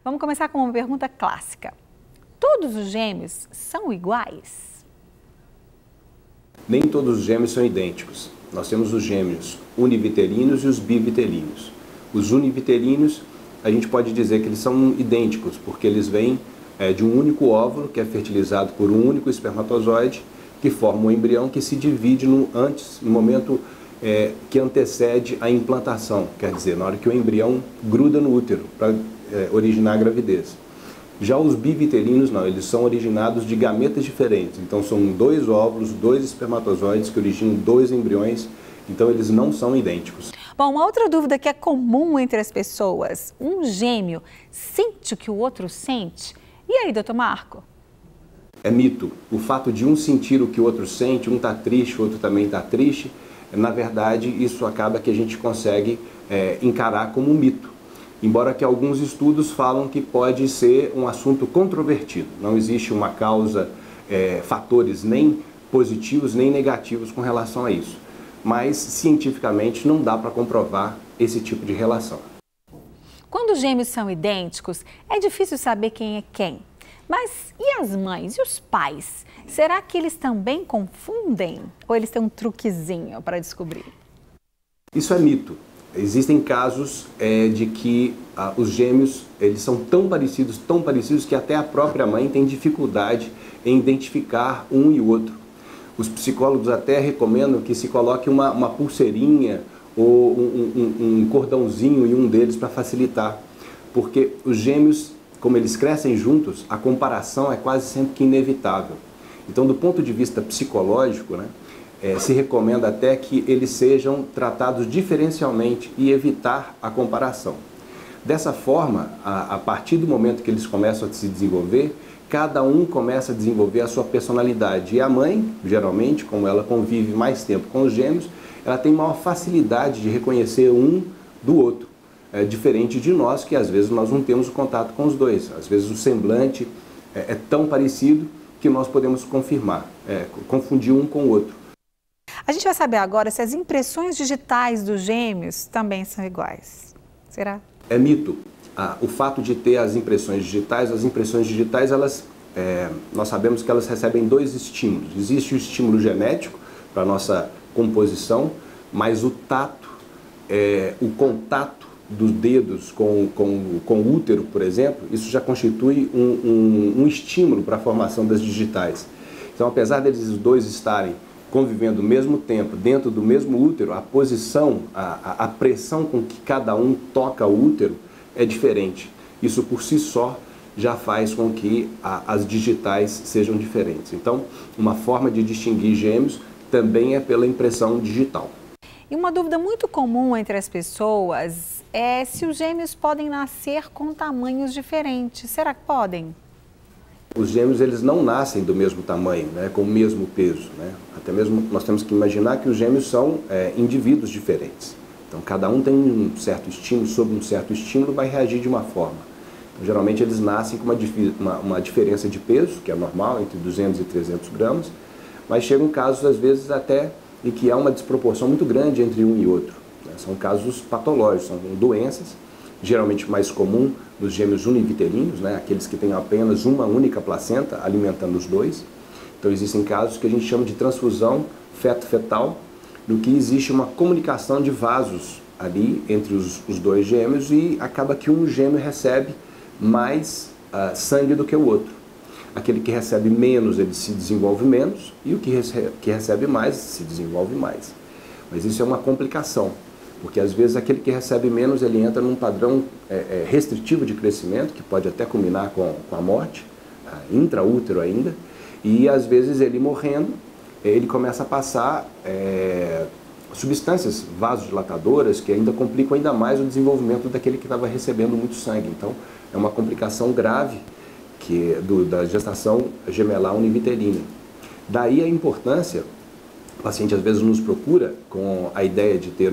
Vamos começar com uma pergunta clássica. Todos os gêmeos são iguais? Nem todos os gêmeos são idênticos. Nós temos os gêmeos univitelinos e os bivitelinos. Os univitelinos, a gente pode dizer que eles são idênticos, porque eles vêm de um único óvulo, que é fertilizado por um único espermatozoide, que forma um embrião que se divide no momento que antecede a implantação, quer dizer, na hora que o embrião gruda no útero para originar a gravidez. Já os bivitelinos não, eles são originados de gametas diferentes, então são dois óvulos, dois espermatozoides que originam dois embriões, então eles não são idênticos. Bom, uma outra dúvida que é comum entre as pessoas, um gêmeo sente o que o outro sente? E aí, doutor Marco? É mito. O fato de um sentir o que o outro sente, um está triste, o outro também está triste, na verdade isso acaba que a gente consegue encarar como um mito. Embora que alguns estudos falam que pode ser um assunto controvertido. Não existe uma causa, fatores nem positivos nem negativos com relação a isso. Mas, cientificamente, não dá para comprovar esse tipo de relação. Quando os gêmeos são idênticos, é difícil saber quem é quem. Mas e as mães e os pais? Será que eles também confundem? Ou eles têm um truquezinho para descobrir? Isso é mito. Existem casos de que os gêmeos eles são tão parecidos que até a própria mãe tem dificuldade em identificar um e o outro. Os psicólogos até recomendam que se coloque uma pulseirinha ou um cordãozinho em um deles para facilitar, porque os gêmeos, como eles crescem juntos, a comparação é quase sempre que inevitável. Então, do ponto de vista psicológico, se recomenda até que eles sejam tratados diferencialmente e evitar a comparação. Dessa forma, a partir do momento que eles começam a se desenvolver, cada um começa a desenvolver a sua personalidade. E a mãe, geralmente, como ela convive mais tempo com os gêmeos, ela tem maior facilidade de reconhecer um do outro. Diferente de nós, que às vezes nós não temos o contato com os dois. Às vezes o semblante é tão parecido que nós podemos confundir um com o outro. A gente vai saber agora se as impressões digitais dos gêmeos também são iguais. Será? É mito. O fato de ter as impressões digitais, nós sabemos que elas recebem dois estímulos. Existe o estímulo genético para a nossa composição, mas o tato, o contato dos dedos com o útero, por exemplo, isso já constitui um estímulo para a formação das digitais. Então, apesar deles os dois estarem convivendo ao mesmo tempo, dentro do mesmo útero, a posição, a pressão com que cada um toca o útero é diferente. Isso por si só já faz com que as digitais sejam diferentes. Então, uma forma de distinguir gêmeos também é pela impressão digital. E uma dúvida muito comum entre as pessoas é se os gêmeos podem nascer com tamanhos diferentes. Será que podem? Os gêmeos eles não nascem do mesmo tamanho, com o mesmo peso. Até mesmo nós temos que imaginar que os gêmeos são indivíduos diferentes. Então cada um tem um certo estímulo, sob um certo estímulo vai reagir de uma forma. Então, geralmente eles nascem com uma diferença de peso, que é normal, entre 200 e 300 gramas, mas chegam casos às vezes até em que há uma desproporção muito grande entre um e outro. São casos patológicos, são doenças, geralmente mais comum nos gêmeos univitelinos, aqueles que têm apenas uma única placenta alimentando os dois. Então existem casos que a gente chama de transfusão feto-fetal, no que existe uma comunicação de vasos ali entre os dois gêmeos e acaba que um gêmeo recebe mais sangue do que o outro. Aquele que recebe menos, ele se desenvolve menos, e o que recebe mais, se desenvolve mais. Mas isso é uma complicação, porque às vezes aquele que recebe menos, ele entra num padrão restritivo de crescimento, que pode até culminar com a morte, intraútero ainda, e às vezes ele morrendo, ele começa a passar substâncias vasodilatadoras que ainda complicam ainda mais o desenvolvimento daquele que estava recebendo muito sangue. Então, é uma complicação grave da gestação gemelar univitelina. Daí a importância, o paciente às vezes nos procura com a ideia de ter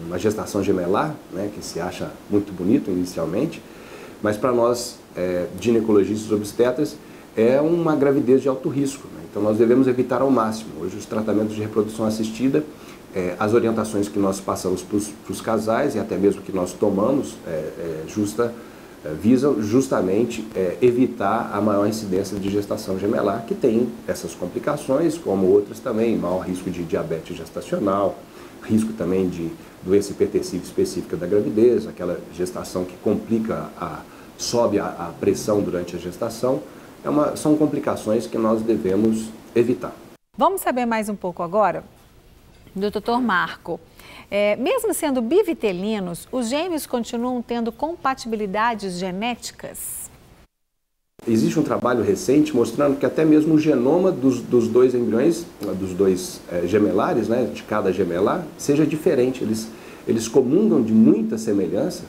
uma gestação gemelar, que se acha muito bonito inicialmente, mas para nós, ginecologistas obstetras, é uma gravidez de alto risco. Então nós devemos evitar ao máximo. Hoje os tratamentos de reprodução assistida, as orientações que nós passamos para os casais e até mesmo que nós tomamos, visam justamente evitar a maior incidência de gestação gemelar, que tem essas complicações, como outras também, maior risco de diabetes gestacional, risco também de doença hipertensiva específica da gravidez, aquela gestação que complica, sobe a pressão durante a gestação. São complicações que nós devemos evitar. Vamos saber mais um pouco agora do Dr. Marco. Mesmo sendo bivitelinos, os gêmeos continuam tendo compatibilidades genéticas? Existe um trabalho recente mostrando que até mesmo o genoma dos dois embriões, dos dois gemelares, né, de cada gemelar, seja diferente. Eles comungam de muita semelhança,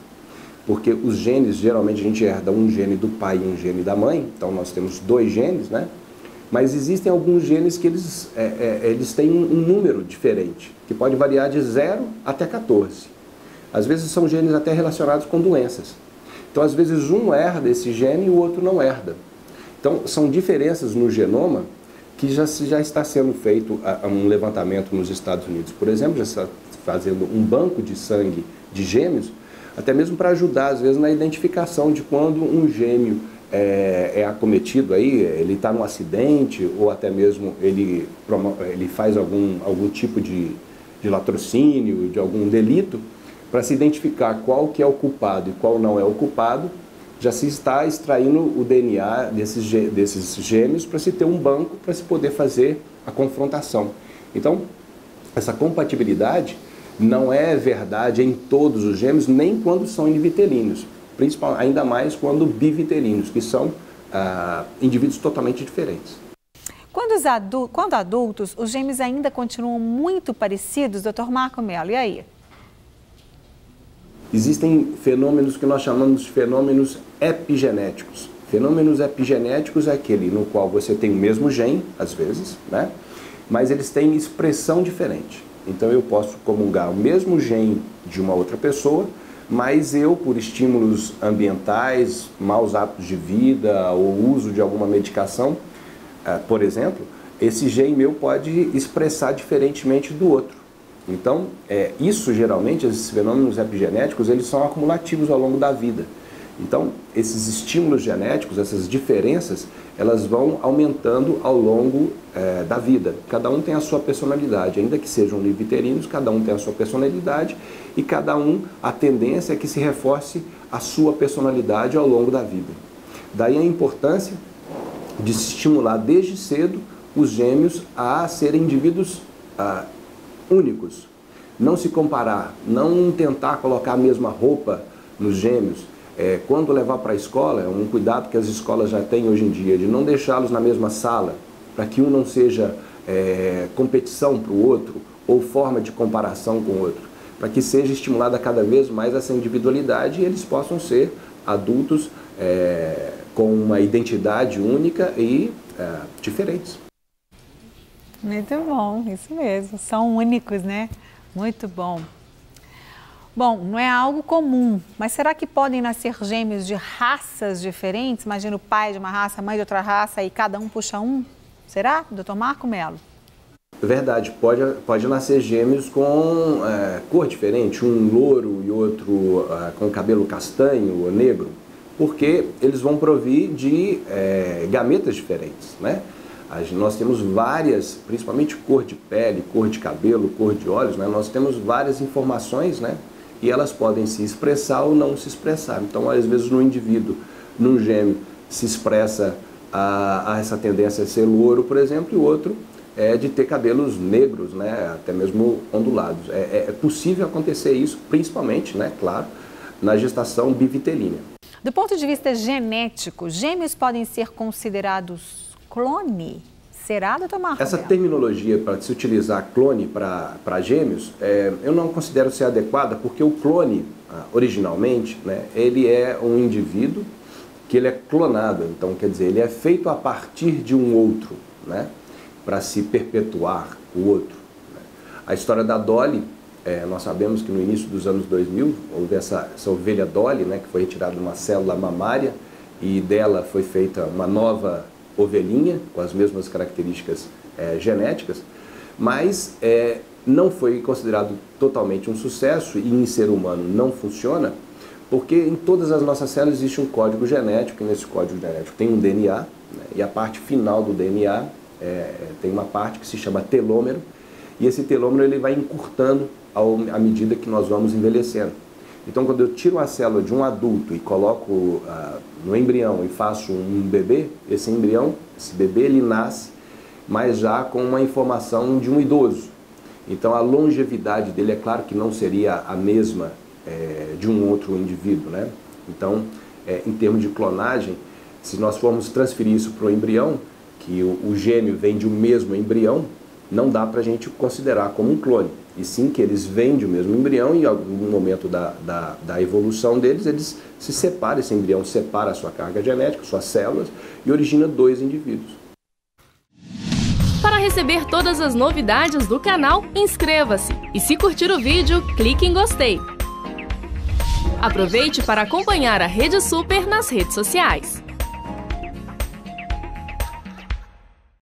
porque os genes, geralmente a gente herda um gene do pai e um gene da mãe, então nós temos dois genes, né? Mas existem alguns genes que eles têm um número diferente, que pode variar de 0 até 14. Às vezes são genes até relacionados com doenças. Então, às vezes, um herda esse gene e o outro não herda. Então, são diferenças no genoma que já está sendo feito um levantamento nos Estados Unidos. Por exemplo, já está fazendo um banco de sangue de gêmeos, até mesmo para ajudar, às vezes, na identificação de quando um gêmeo é acometido aí, ele está num acidente ou até mesmo ele faz algum tipo de latrocínio, de algum delito, para se identificar qual que é o culpado e qual não é o culpado, já se está extraindo o DNA desses gêmeos para se ter um banco para se poder fazer a confrontação. Então, essa compatibilidade não é verdade em todos os gêmeos, nem quando são univitelinos. Ainda mais quando bivitelinos, que são indivíduos totalmente diferentes. Quando adultos, os gêmeos ainda continuam muito parecidos, Dr. Marco Mello, e aí? Existem fenômenos que nós chamamos de fenômenos epigenéticos. Fenômenos epigenéticos é aquele no qual você tem o mesmo gene, às vezes, né? Mas eles têm expressão diferente. Então eu posso comungar o mesmo gene de uma outra pessoa, mas eu, por estímulos ambientais, maus hábitos de vida ou uso de alguma medicação, por exemplo, esse gene meu pode expressar diferentemente do outro. Então, isso geralmente, esses fenômenos epigenéticos, eles são acumulativos ao longo da vida. Então, esses estímulos genéticos, essas diferenças, elas vão aumentando ao longo da vida. Cada um tem a sua personalidade, ainda que sejam univitelinos, cada um tem a sua personalidade e cada um, a tendência é que se reforce a sua personalidade ao longo da vida. Daí a importância de se estimular desde cedo os gêmeos a serem indivíduos únicos. Não se comparar, não tentar colocar a mesma roupa nos gêmeos. Quando levar para a escola, é um cuidado que as escolas já têm hoje em dia, de não deixá-los na mesma sala, para que um não seja competição para o outro ou forma de comparação com o outro, para que seja estimulada cada vez mais essa individualidade e eles possam ser adultos com uma identidade única e diferentes. Muito bom, isso mesmo, são únicos, né? Muito bom. Bom, não é algo comum, mas será que podem nascer gêmeos de raças diferentes? Imagina o pai de uma raça, a mãe de outra raça e cada um puxa um? Será, Dr. Marco Mello? Verdade, pode nascer gêmeos com cor diferente, um louro e outro com cabelo castanho ou negro, porque eles vão provir de gametas diferentes, né? Nós temos várias, principalmente cor de pele, cor de cabelo, cor de olhos, né? Nós temos várias informações, né? E elas podem se expressar ou não se expressar. Então, às vezes, no indivíduo, num gêmeo, se expressa essa tendência a ser louro, por exemplo, e o outro de ter cabelos negros, né? Até mesmo ondulados. É possível acontecer isso, principalmente, né? Claro, na gestação bivitelina. Do ponto de vista genético, gêmeos podem ser considerados clone? Será, doutor Marco? Essa terminologia para se utilizar clone para gêmeos, eu não considero ser adequada, porque o clone, originalmente, né, ele é um indivíduo que ele é clonado. Então, quer dizer, ele é feito a partir de um outro, né, para se perpetuar o outro. A história da Dolly, nós sabemos que no início dos anos 2000, houve essa ovelha Dolly, né, que foi retirada de uma célula mamária e dela foi feita uma nova ovelhinha, com as mesmas características genéticas, mas não foi considerado totalmente um sucesso e em ser humano não funciona, Porque em todas as nossas células existe um código genético, e nesse código genético tem um DNA, né? E a parte final do DNA tem uma parte que se chama telômero, e esse telômero ele vai encurtando à medida que nós vamos envelhecendo. Então, quando eu tiro a célula de um adulto e coloco no embrião e faço um bebê, esse bebê, ele nasce, mas já com uma informação de um idoso. Então, a longevidade dele, é claro que não seria a mesma de um outro indivíduo, né? Então, em termos de clonagem, se nós formos transferir isso para o embrião, que o gêmeo vem de um mesmo embrião, não dá para a gente considerar como um clone. E sim que eles vêm de um mesmo embrião e em algum momento da evolução deles, eles se separam, esse embrião separa a sua carga genética, suas células, e origina 2 indivíduos. Para receber todas as novidades do canal, inscreva-se e se curtir o vídeo, clique em gostei. Aproveite para acompanhar a Rede Super nas redes sociais.